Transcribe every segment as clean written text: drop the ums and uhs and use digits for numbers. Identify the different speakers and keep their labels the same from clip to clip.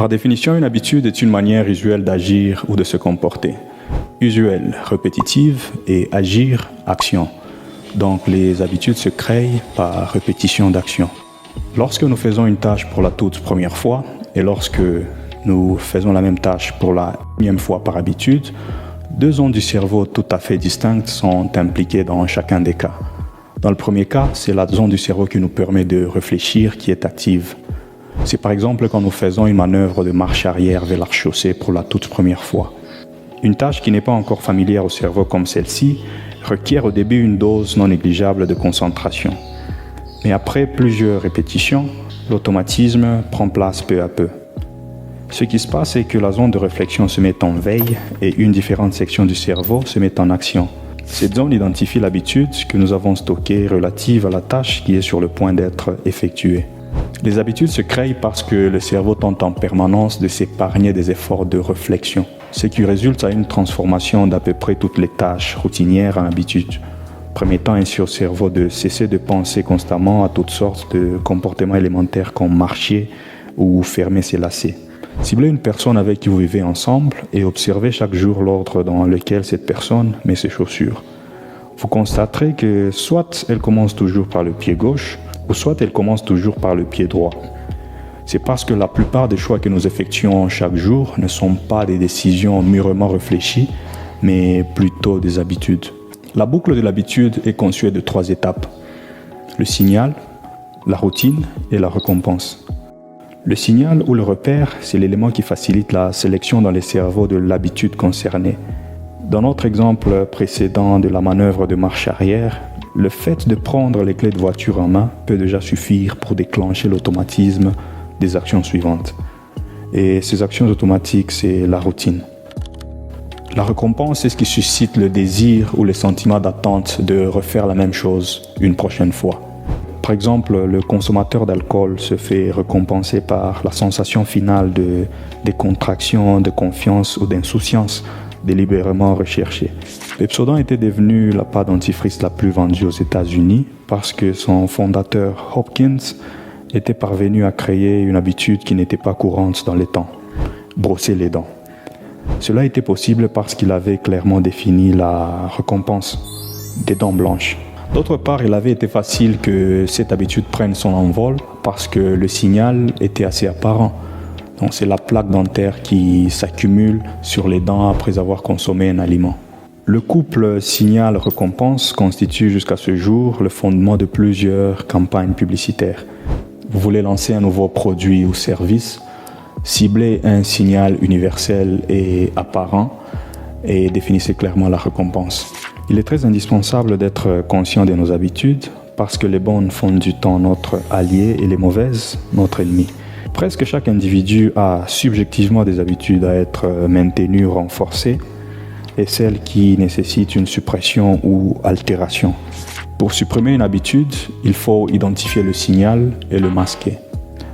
Speaker 1: Par définition, une habitude est une manière usuelle d'agir ou de se comporter. Usuelle, répétitive, et agir, action. Donc les habitudes se créent par répétition d'action. Lorsque nous faisons une tâche pour la toute première fois et lorsque nous faisons la même tâche pour la énième fois par habitude, deux zones du cerveau tout à fait distinctes sont impliquées dans chacun des cas. Dans le premier cas, c'est la zone du cerveau qui nous permet de réfléchir qui est active. C'est par exemple quand nous faisons une manœuvre de marche arrière vers la chaussée pour la toute première fois. Une tâche qui n'est pas encore familière au cerveau comme celle-ci requiert au début une dose non négligeable de concentration. Mais après plusieurs répétitions, l'automatisme prend place peu à peu. Ce qui se passe, c'est que la zone de réflexion se met en veille et une différente section du cerveau se met en action. Cette zone identifie l'habitude que nous avons stockée relative à la tâche qui est sur le point d'être effectuée. Les habitudes se créent parce que le cerveau tente en permanence de s'épargner des efforts de réflexion, ce qui résulte à une transformation d'à peu près toutes les tâches routinières en habitudes, permettant ainsi au cerveau de cesser de penser constamment à toutes sortes de comportements élémentaires comme marcher ou fermer ses lacets. Ciblez une personne avec qui vous vivez ensemble et observez chaque jour l'ordre dans lequel cette personne met ses chaussures. Vous constaterez que soit elle commence toujours par le pied gauche, ou soit elle commence toujours par le pied droit. C'est parce que la plupart des choix que nous effectuons chaque jour ne sont pas des décisions mûrement réfléchies, mais plutôt des habitudes. La boucle de l'habitude est conçue de 3 étapes. Le signal, la routine et la récompense. Le signal ou le repère, c'est l'élément qui facilite la sélection dans les cerveaux de l'habitude concernée. Dans notre exemple précédent de la manœuvre de marche arrière, le fait de prendre les clés de voiture en main peut déjà suffire pour déclencher l'automatisme des actions suivantes. Et ces actions automatiques, c'est la routine. La récompense, c'est ce qui suscite le désir ou le sentiment d'attente de refaire la même chose une prochaine fois. Par exemple, le consommateur d'alcool se fait récompenser par la sensation finale de décontraction, de confiance ou d'insouciance délibérément recherchée. Pepsodent était devenu la pâte dentifrice la plus vendue aux États-Unis parce que son fondateur Hopkins était parvenu à créer une habitude qui n'était pas courante dans les temps, brosser les dents. Cela était possible parce qu'il avait clairement défini la récompense des dents blanches. D'autre part, il avait été facile que cette habitude prenne son envol parce que le signal était assez apparent. Donc c'est la plaque dentaire qui s'accumule sur les dents après avoir consommé un aliment. Le couple signal-récompense constitue jusqu'à ce jour le fondement de plusieurs campagnes publicitaires. Vous voulez lancer un nouveau produit ou service, ciblez un signal universel et apparent et définissez clairement la récompense. Il est très indispensable d'être conscient de nos habitudes parce que les bonnes font du temps notre allié et les mauvaises notre ennemi. Presque chaque individu a subjectivement des habitudes à être maintenues ou renforcées et celles qui nécessitent une suppression ou altération. Pour supprimer une habitude, il faut identifier le signal et le masquer.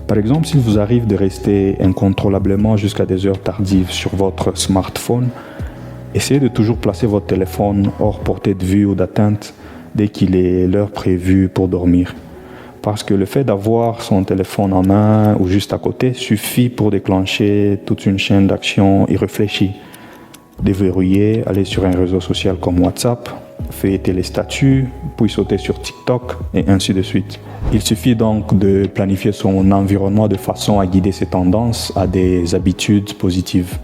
Speaker 1: Par exemple, s'il vous arrive de rester incontrôlablement jusqu'à des heures tardives sur votre smartphone, essayez de toujours placer votre téléphone hors portée de vue ou d'atteinte dès qu'il est l'heure prévue pour dormir. Parce que le fait d'avoir son téléphone en main ou juste à côté suffit pour déclencher toute une chaîne d'actions irréfléchies. Déverrouiller, aller sur un réseau social comme WhatsApp, feuilleter les statuts, puis sauter sur TikTok et ainsi de suite. Il suffit donc de planifier son environnement de façon à guider ses tendances à des habitudes positives.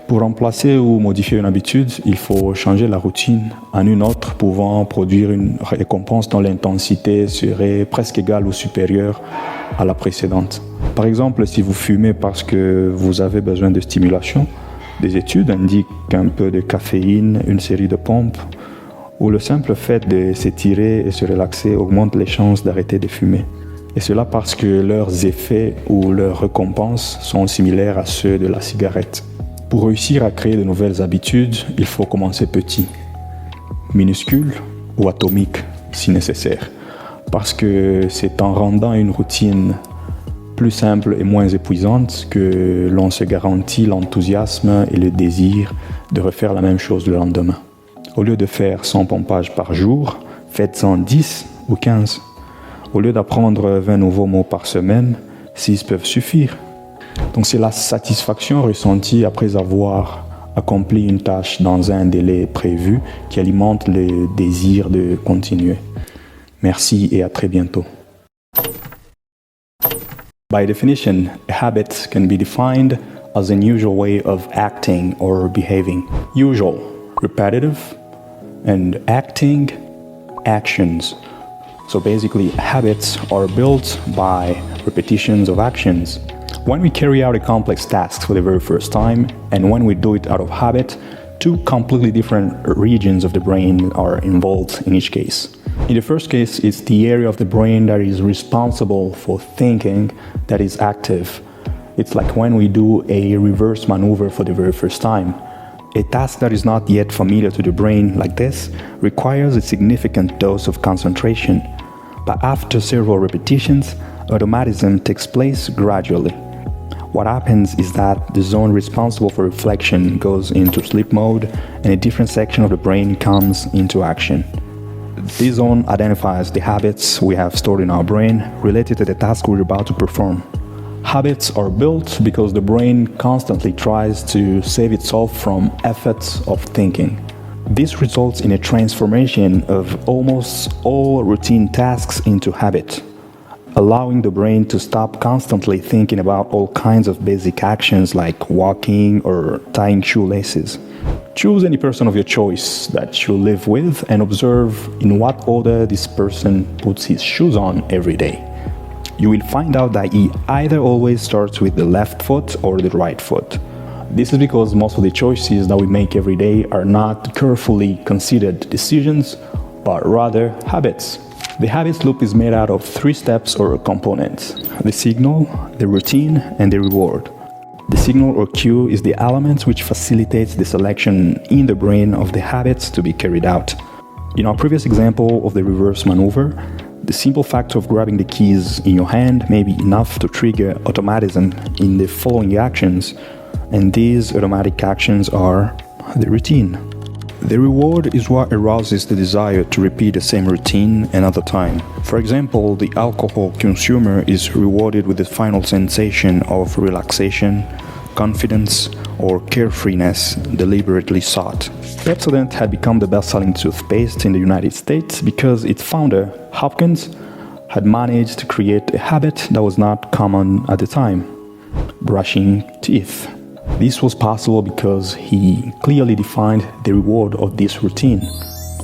Speaker 1: Pour remplacer ou modifier une habitude, il faut changer la routine en une autre pouvant produire une récompense dont l'intensité serait presque égale ou supérieure à la précédente. Par exemple, si vous fumez parce que vous avez besoin de stimulation, des études indiquent qu'un peu de caféine, une série de pompes ou le simple fait de s'étirer et se relaxer augmente les chances d'arrêter de fumer. Et cela parce que leurs effets ou leurs récompenses sont similaires à ceux de la cigarette. Pour réussir à créer de nouvelles habitudes, il faut commencer petit, minuscule ou atomique si nécessaire. Parce que c'est en rendant une routine plus simple et moins épuisante que l'on se garantit l'enthousiasme et le désir de refaire la même chose le lendemain. Au lieu de faire 100 pompages par jour, faites-en 10 ou 15. Au lieu d'apprendre 20 nouveaux mots par semaine, 6 peuvent suffire. Donc c'est la satisfaction ressentie après avoir accompli une tâche dans un délai prévu qui alimente le désir de continuer. Merci et à très bientôt. By definition, a habit can be defined as an usual way of acting or behaving. Usual, repetitive, and acting, actions. So basically, habits are built by repetitions of actions. When we carry out a complex task for the very first time, and when we do it out of habit, two completely different regions of the brain are involved in each case. In the first case, it's the area of the brain that is responsible for thinking that is active. It's like when we do a reverse maneuver for the very first time. A task that is not yet familiar to the brain like this requires a significant dose of concentration. But after several repetitions, automatism takes place gradually. What happens is that the zone responsible for reflection goes into sleep mode and a different section of the brain comes into action. This zone identifies the habits we have stored in our brain related to the task we're about to perform. Habits are built because the brain constantly tries to save itself from efforts of thinking. This results in a transformation of almost all routine tasks into habit, allowing the brain to stop constantly thinking about all kinds of basic actions like walking or tying shoelaces. Choose any person of your choice that you live with and observe in what order this person puts his shoes on every day. You will find out that he either always starts with the left foot or the right foot. This is because most of the choices that we make every day are not carefully considered decisions, but rather habits. The habits loop is made out of 3 steps or components: the signal, the routine, and the reward. The signal or cue is the element which facilitates the selection in the brain of the habits to be carried out. In our previous example of the reverse maneuver, the simple fact of grabbing the keys in your hand may be enough to trigger automatism in the following actions, and these automatic actions are the routine. The reward is what arouses the desire to repeat the same routine another time. For example, the alcohol consumer is rewarded with the final sensation of relaxation, confidence, or carefreeness deliberately sought. Pepsodent had become the best-selling toothpaste in the United States because its founder, Hopkins, had managed to create a habit that was not common at the time: brushing teeth. This was possible because he clearly defined the reward of this routine: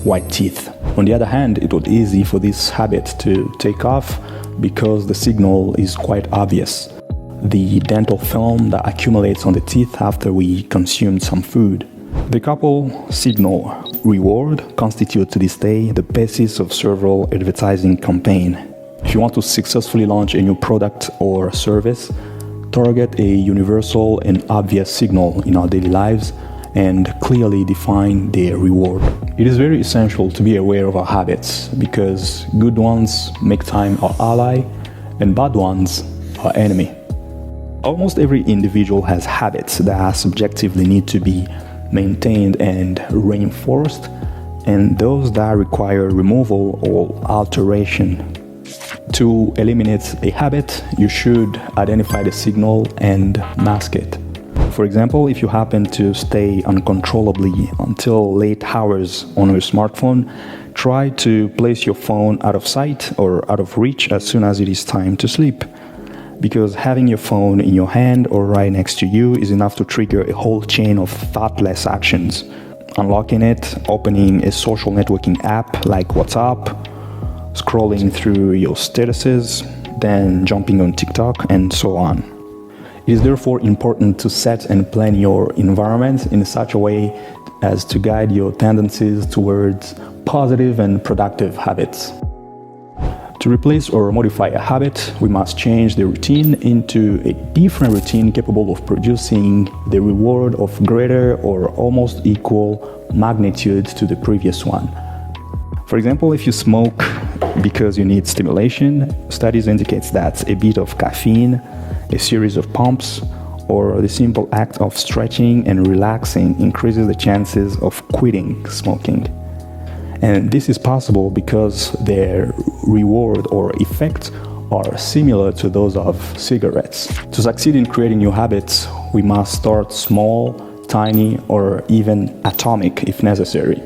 Speaker 1: white teeth. On the other hand, it was easy for this habit to take off because the signal is quite obvious: the dental film that accumulates on the teeth after we consumed some food. The couple signal reward constitute to this day the basis of several advertising campaigns. If you want to successfully launch a new product or service, target a universal and obvious signal in our daily lives and clearly define their reward. It is very essential to be aware of our habits because good ones make time our ally and bad ones our enemy. Almost every individual has habits that subjectively need to be maintained and reinforced, and those that require removal or alteration. To eliminate a habit, you should identify the signal and mask it. For example, if you happen to stay uncontrollably until late hours on your smartphone, try to place your phone out of sight or out of reach as soon as it is time to sleep. Because having your phone in your hand or right next to you is enough to trigger a whole chain of thoughtless actions. Unlocking it, opening a social networking app like WhatsApp, scrolling through your statuses, then jumping on TikTok, and so on. It is therefore important to set and plan your environment in such a way as to guide your tendencies towards positive and productive habits. To replace or modify a habit, we must change the routine into a different routine capable of producing the reward of greater or almost equal magnitude to the previous one. For example, if you smoke because you need stimulation, studies indicate that a bit of caffeine, a series of pumps, or the simple act of stretching and relaxing increases the chances of quitting smoking. And this is possible because their reward or effect are similar to those of cigarettes. To succeed in creating new habits, we must start small, tiny, or even atomic if necessary,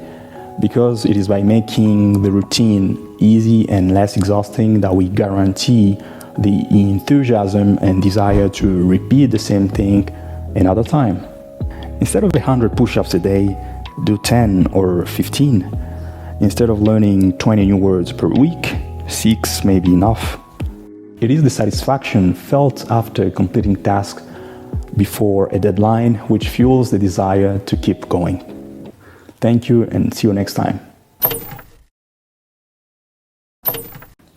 Speaker 1: because it is by making the routine easy and less exhausting that we guarantee the enthusiasm and desire to repeat the same thing another time. Instead of 100 push-ups a day, do 10 or 15. Instead of learning 20 new words per week, 6 may be enough. It is the satisfaction felt after completing tasks before a deadline which fuels the desire to keep going. Thank you and see you next time.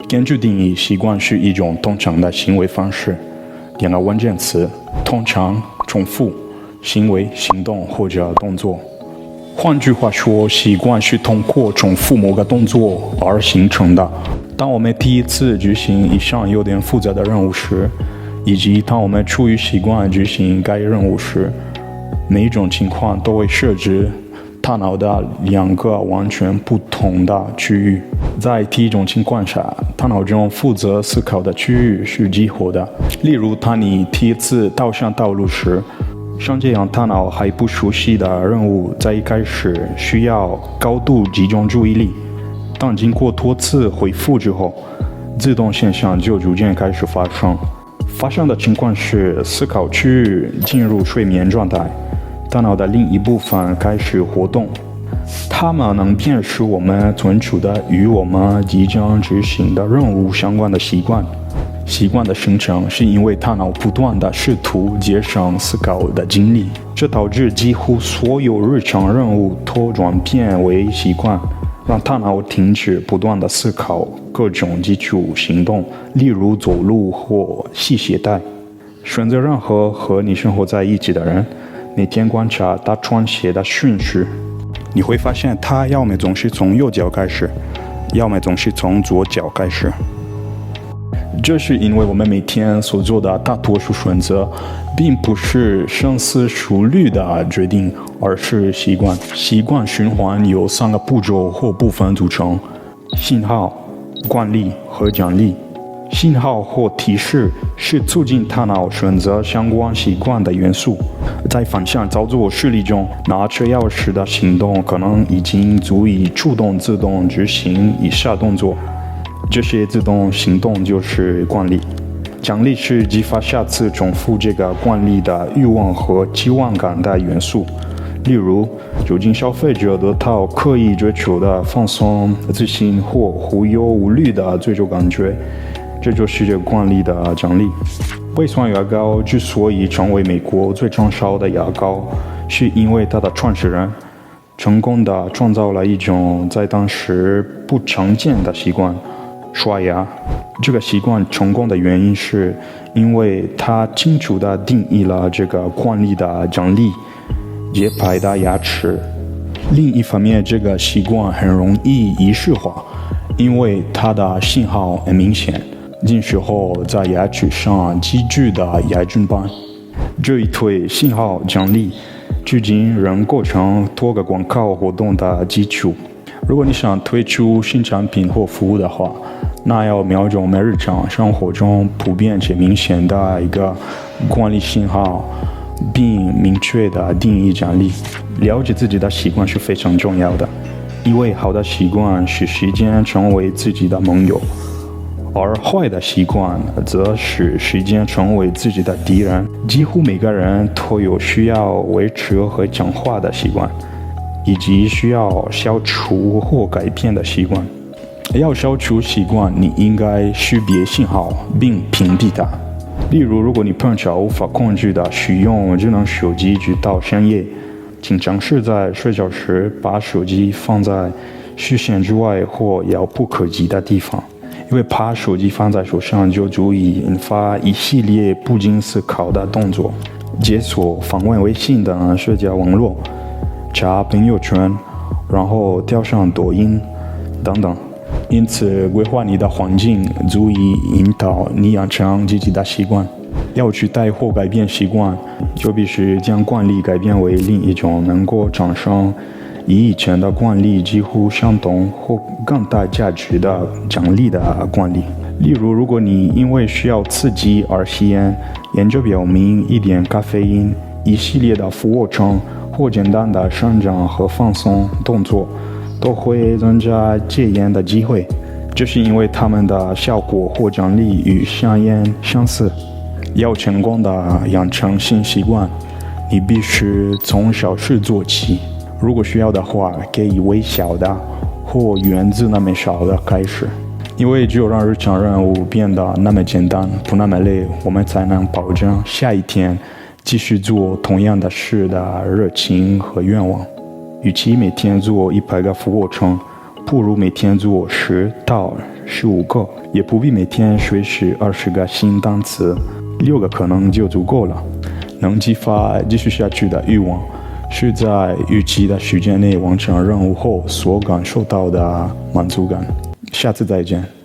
Speaker 1: 根据定义，习惯是一种通常的行为方式。两个关键词：通常、重复、行为、行动或者动作。换句话说，习惯是通过重复某个动作而形成的。当我们第一次执行以上有点复杂的任务时，以及当我们出于习惯执行该任务时，每一种情况都会设置大脑的两个完全不同的区域。在第一种情况下，大脑中负责思考的区域是激活的。例如，当你第一次踏上道路时，像这样大脑还不熟悉的任务，在一开始需要高度集中注意力，但经过多次回复之后，自动现象就逐渐开始发生。发生的情况是，思考区域进入睡眠状态，大脑的另一部分开始活动，它们能辨识我们存储的与我们即将执行的任务相关的习惯。习惯的形成是因为大脑不断地试图节省思考的精力，这导致几乎所有日常任务都转变为习惯，让大脑停止不断地思考各种基础行动，例如走路或系鞋带。选择任何和你生活在一起的人，每天观察他穿鞋的顺序，你会发现他要么总是从右脚开始，要么总是从左脚开始。这是因为我们每天所做的大多数选择，并不是深思熟虑的决定，而是习惯。习惯循环由3个步骤或部分组成：信号、惯例和奖励。信号或提示是促进大脑选择相关习惯的元素。在反向操作示例中，拿车钥匙的行动可能已经足以触动自动执行以下动作。这些自动行动就是惯例。奖励是激发下次重复这个惯例的欲望和期望感的元素。例如，酒精消费者得到刻意追求的放松、自信或无忧无虑的追求感觉，这就是这个惯例的奖励。胃酸牙膏之所以成为美国最畅销的牙膏，是因为它的创始人成功地创造了一种在当时不常见的习惯。刷牙，这个习惯成功的原因是因为它清楚地定义了这个惯例的奖励：洁白的牙齿。另一方面，这个习惯很容易仪式化，因为它的信号很明显，进食后在牙齿上积聚的牙菌斑。这一对信号奖励至今仍构成多个广告活动的基础。如果你想推出新产品或服务的话，那要瞄准我们日常生活中普遍且明显的一个惯例信号，并明确的定义奖励。了解自己的习惯是非常重要的，因为好的习惯使时间成为自己的盟友，而坏的习惯则使时间成为自己的敌人。几乎每个人都有需要维持和强化的习惯，以及需要消除或改变的习惯。要消除习惯，你应该识别信号并屏蔽它。例如，如果你碰巧无法控制的使用智能手机直到深夜，请尝试在睡觉时把手机放在视线之外或遥不可及的地方，因为把手机放在手上就足以引发一系列不经思考的动作，解锁访问微信等社交网络，查朋友圈，然后跳上抖音等等。因此，规划你的环境足以引导你养成积极的习惯。要取代或改变习惯，就必须将惯例改变为另一种能够产生与以前的惯例几乎相同或更大价值的奖励的惯例。例如，如果你因为需要刺激而吸烟，研究表明一点咖啡因、一系列的俯卧撑或简单的伸展和放松动作都会增加戒烟的机会，这是因为它们的效果或奖励与香烟相似。要成功的养成新习惯，你必须从小事做起。如果需要的话，可以微小的或源自那么少的开始，因为只有让日常任务变得那么简单，不那么累，我们才能保证下一天继续做同样的事的热情和愿望。与其每天做100个俯卧撑，不如每天做10到15个，也不必每天学习20个新单词，6个可能就足够了。能激发继续下去的欲望，是在预期的时间内完成任务后所感受到的满足感。下次再见。